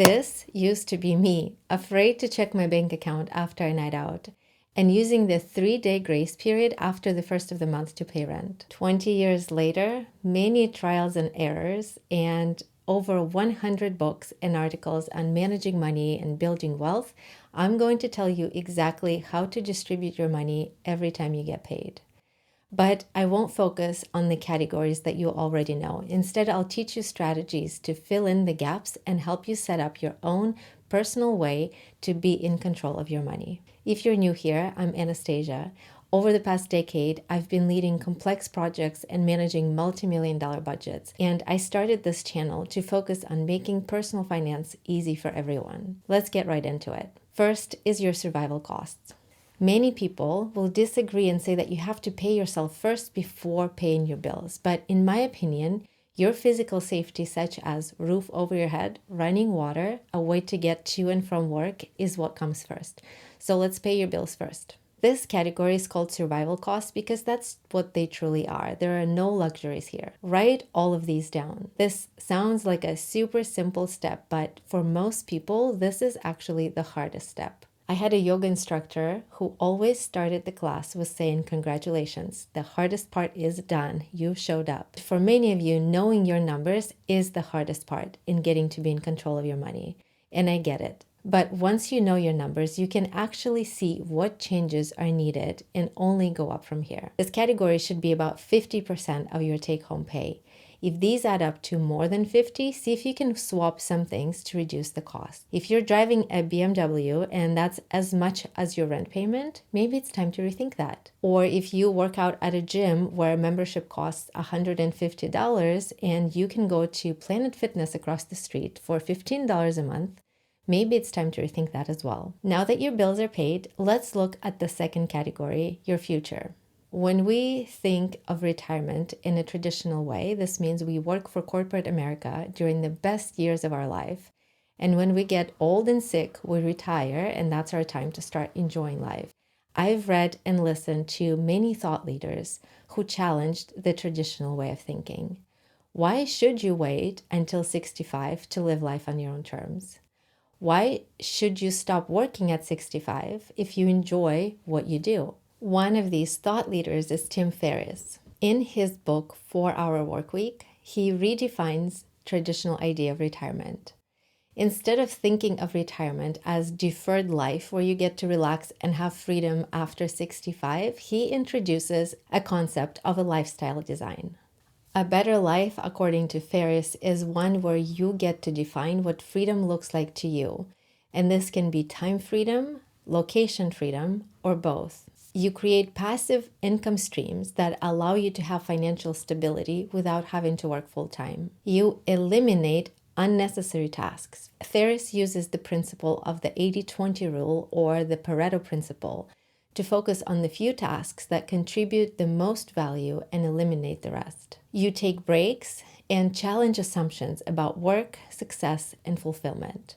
This used to be me, afraid to check my bank account after a night out, and using the 3-day grace period after the first of the month to pay rent. 20 years later, many trials and errors, and over 100 books and articles on managing money and building wealth, I'm going to tell you exactly how to distribute your money every time you get paid. But I won't focus on the categories that you already know. Instead, I'll teach you strategies to fill in the gaps and help you set up your own personal way to be in control of your money. If you're new here, I'm Anastasia. Over the past decade, I've been leading complex projects and managing multi-million-dollar budgets. And I started this channel to focus on making personal finance easy for everyone. Let's get right into it. First is your survival costs. Many people will disagree and say that you have to pay yourself first before paying your bills. But in my opinion, your physical safety, such as roof over your head, running water, a way to get to and from work, is what comes first. So let's pay your bills first. This category is called survival costs because that's what they truly are. There are no luxuries here. Write all of these down. This sounds like a super simple step, but for most people, this is actually the hardest step. I had a yoga instructor who always started the class with saying, "Congratulations, the hardest part is done. You showed up." For many of you, knowing your numbers is the hardest part in getting to be in control of your money. And I get it. But once you know your numbers, you can actually see what changes are needed and only go up from here. This category should be about 50% of your take-home pay. If these add up to more than 50, see if you can swap some things to reduce the cost. If you're driving a BMW and that's as much as your rent payment, maybe it's time to rethink that. Or if you work out at a gym where membership costs $150 and you can go to Planet Fitness across the street for $15 a month, maybe it's time to rethink that as well. Now that your bills are paid, let's look at the second category, your future. When we think of retirement in a traditional way, this means we work for corporate America during the best years of our life. And when we get old and sick, we retire, and that's our time to start enjoying life. I've read and listened to many thought leaders who challenged the traditional way of thinking. Why should you wait until 65 to live life on your own terms? Why should you stop working at 65 if you enjoy what you do? One of these thought leaders is Tim Ferriss. In his book, 4-Hour Workweek, he redefines traditional idea of retirement. Instead of thinking of retirement as deferred life where you get to relax and have freedom after 65, he introduces a concept of a lifestyle design. A better life, according to Ferriss, is one where you get to define what freedom looks like to you. And this can be time freedom, location freedom, or both. You create passive income streams that allow you to have financial stability without having to work full-time. You eliminate unnecessary tasks. Ferriss uses the principle of the 80-20 rule, or the Pareto principle, to focus on the few tasks that contribute the most value and eliminate the rest. You take breaks and challenge assumptions about work, success, and fulfillment.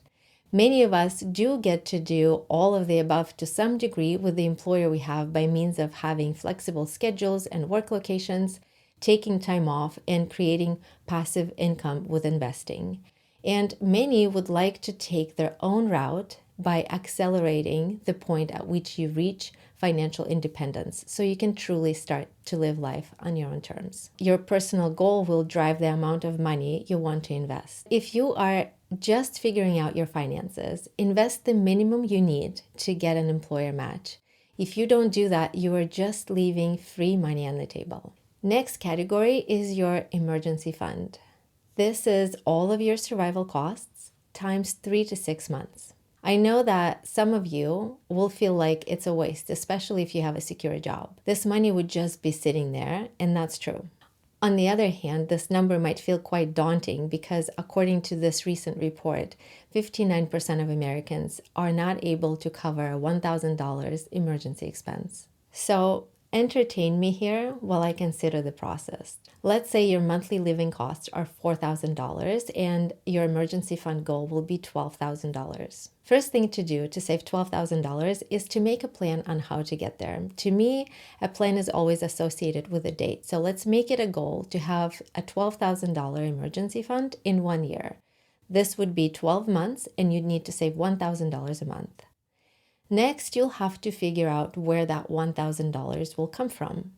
Many of us do get to do all of the above to some degree with the employer we have by means of having flexible schedules and work locations, taking time off, and creating passive income with investing. And many would like to take their own route by accelerating the point at which you reach financial independence so you can truly start to live life on your own terms. Your personal goal will drive the amount of money you want to invest. If you are just figuring out your finances, invest the minimum you need to get an employer match. If you don't do that, you are just leaving free money on the table. Next category is your emergency fund. This is all of your survival costs times 3 to 6 months. I know that some of you will feel like it's a waste, especially if you have a secure job. This money would just be sitting there, and that's true. On the other hand, this number might feel quite daunting because according to this recent report, 59% of Americans are not able to cover a $1,000 emergency expense. So entertain me here while I consider the process. Let's say your monthly living costs are $4,000 and your emergency fund goal will be $12,000. First thing to do to save $12,000 is to make a plan on how to get there. To me, a plan is always associated with a date. So let's make it a goal to have a $12,000 emergency fund in 1 year. This would be 12 months, and you'd need to save $1,000 a month. Next, you'll have to figure out where that $1,000 will come from.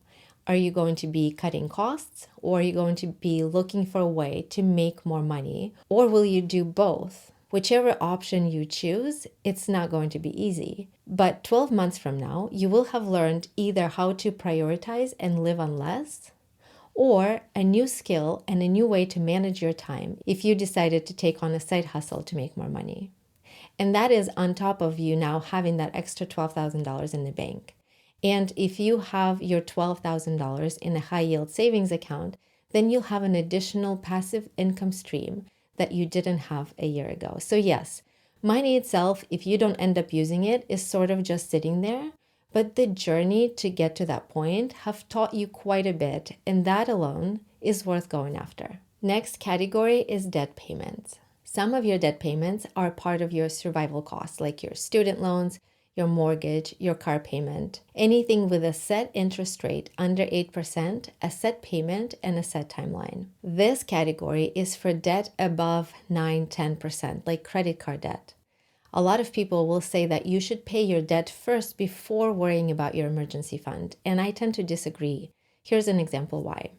Are you going to be cutting costs, or are you going to be looking for a way to make more money, or will you do both? Whichever option you choose, it's not going to be easy. But 12 months from now, you will have learned either how to prioritize and live on less, or a new skill and a new way to manage your time if you decided to take on a side hustle to make more money. And that is on top of you now having that extra $12,000 in the bank. And if you have your $12,000 in a high yield savings account, then you'll have an additional passive income stream that you didn't have a year ago. So yes, money itself, if you don't end up using it, is sort of just sitting there. But the journey to get to that point have taught you quite a bit, and that alone is worth going after. Next category is debt payments. Some of your debt payments are part of your survival costs, like your student loans, your mortgage, your car payment, anything with a set interest rate under 8%, a set payment, and a set timeline. This category is for debt above 9-10%, like credit card debt. A lot of people will say that you should pay your debt first before worrying about your emergency fund, and I tend to disagree. Here's an example why.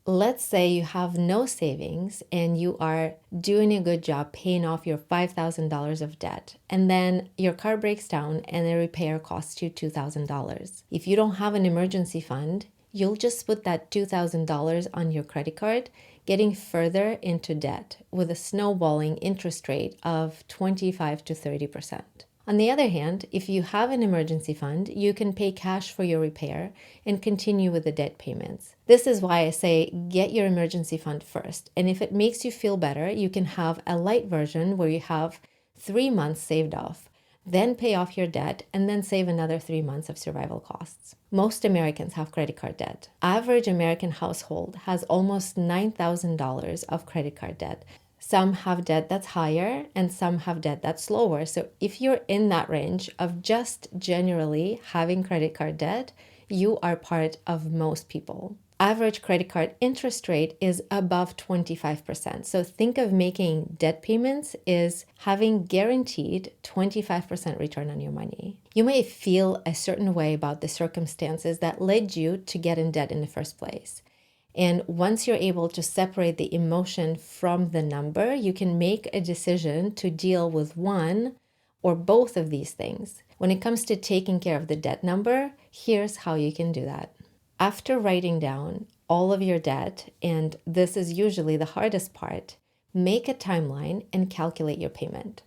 Let's say you have no savings and you are doing a good job paying off your $5,000 of debt, and then your car breaks down and a repair costs you $2,000. If you don't have an emergency fund, you'll just put that $2,000 on your credit card, getting further into debt with a snowballing interest rate of 25 to 30%. On the other hand, if you have an emergency fund, you can pay cash for your repair and continue with the debt payments. This is why I say get your emergency fund first. And if it makes you feel better, you can have a light version where you have 3 months saved off, then pay off your debt, and then save another 3 months of survival costs. Most Americans have credit card debt. Average American household has almost $9,000 of credit card debt. Some have debt that's higher and some have debt that's lower. So if you're in that range of just generally having credit card debt, you are part of most people. Average credit card interest rate is above 25%. So think of making debt payments is having guaranteed 25% return on your money. You may feel a certain way about the circumstances that led you to get in debt in the first place. And once you're able to separate the emotion from the number, you can make a decision to deal with one or both of these things. When it comes to taking care of the debt number, here's how you can do that. After writing down all of your debt, and this is usually the hardest part, make a timeline and calculate your payment.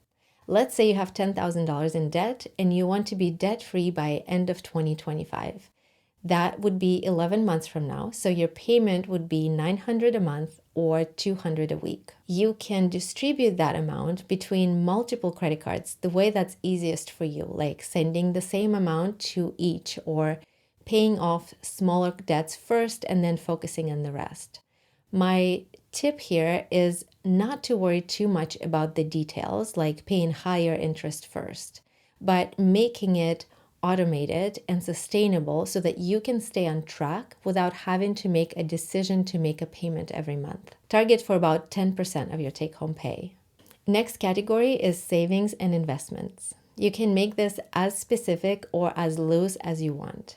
Let's say you have $10,000 in debt and you want to be debt-free by end of 2025. That would be 11 months from now. So your payment would be $900 a month or $200 a week. You can distribute that amount between multiple credit cards the way that's easiest for you, like sending the same amount to each or paying off smaller debts first and then focusing on the rest. My tip here is not to worry too much about the details, like paying higher interest first, but making it automated and sustainable so that you can stay on track without having to make a decision to make a payment every month. Target for about 10% of your take-home pay. Next category is savings and investments. You can make this as specific or as loose as you want.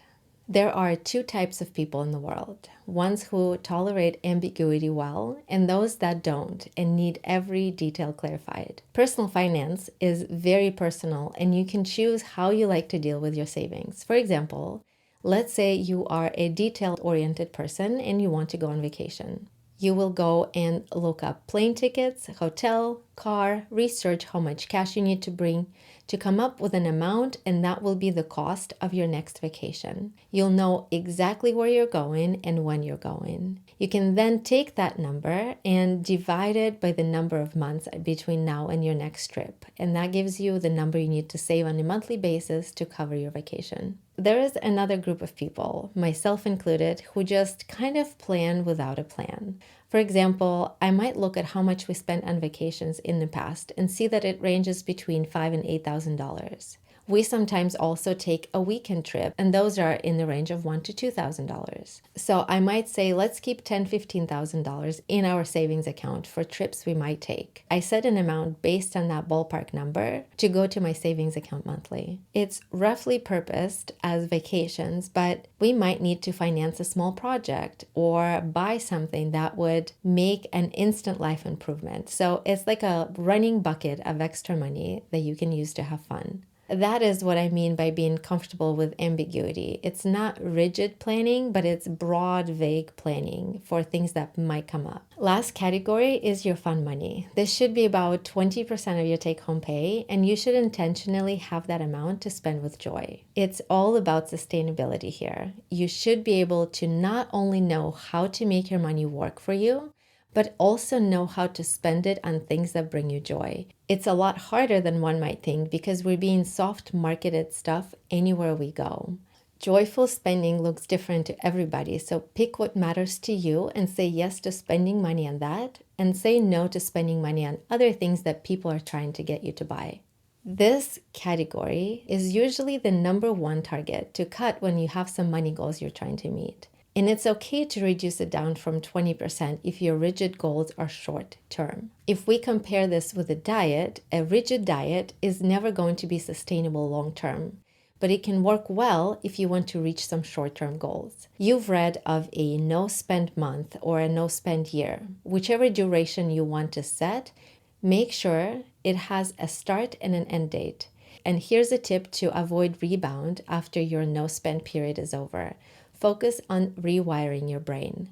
There are two types of people in the world, ones who tolerate ambiguity well and those that don't and need every detail clarified. Personal finance is very personal and you can choose how you like to deal with your savings. For example, let's say you are a detail-oriented person and you want to go on vacation. You will go and look up plane tickets, hotel, car, research how much cash you need to bring to come up with an amount, and that will be the cost of your next vacation. You'll know exactly where you're going and when you're going. You can then take that number and divide it by the number of months between now and your next trip, and that gives you the number you need to save on a monthly basis to cover your vacation. There is another group of people, myself included, who just kind of plan without a plan. For example, I might look at how much we spent on vacations in the past and see that it ranges between $5,000 and $8,000. We sometimes also take a weekend trip, and those are in the range of $1,000 to $2,000. So I might say, let's keep $10,000, $15,000 in our savings account for trips we might take. I set an amount based on that ballpark number to go to my savings account monthly. It's roughly purposed as vacations, but we might need to finance a small project or buy something that would make an instant life improvement. So it's like a running bucket of extra money that you can use to have fun. That is what I mean by being comfortable with ambiguity. It's not rigid planning, but it's broad, vague planning for things that might come up. Last category is your fun money. This should be about 20% of your take-home pay, and you should intentionally have that amount to spend with joy. It's all about sustainability here. You should be able to not only know how to make your money work for you, but also know how to spend it on things that bring you joy. It's a lot harder than one might think because we're being soft marketed stuff anywhere we go. Joyful spending looks different to everybody, so pick what matters to you and say yes to spending money on that, and say no to spending money on other things that people are trying to get you to buy. This category is usually the number one target to cut when you have some money goals you're trying to meet. And it's okay to reduce it down from 20% if your rigid goals are short term. If we compare this with a rigid diet is never going to be sustainable long term, but it can work well if you want to reach some short-term goals. You've read of a no-spend month or a no-spend year. Whichever duration you want to set, make sure it has a start and an end date. And here's a tip to avoid rebound after your no-spend period is over. Focus on rewiring your brain.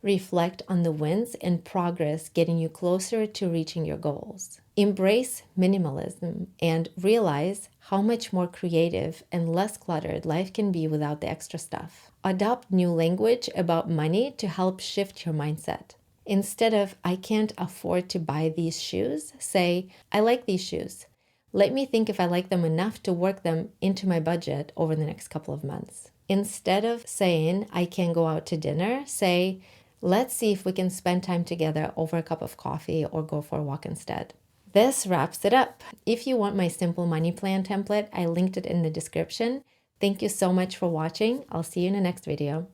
Reflect on the wins and progress getting you closer to reaching your goals. Embrace minimalism and realize how much more creative and less cluttered life can be without the extra stuff. Adopt new language about money to help shift your mindset. Instead of, I can't afford to buy these shoes, say, I like these shoes. Let me think if I like them enough to work them into my budget over the next couple of months. Instead of saying, I can't go out to dinner, say, let's see if we can spend time together over a cup of coffee or go for a walk instead. This wraps it up. If you want my simple money plan template, I linked it in the description. Thank you so much for watching. I'll see you in the next video.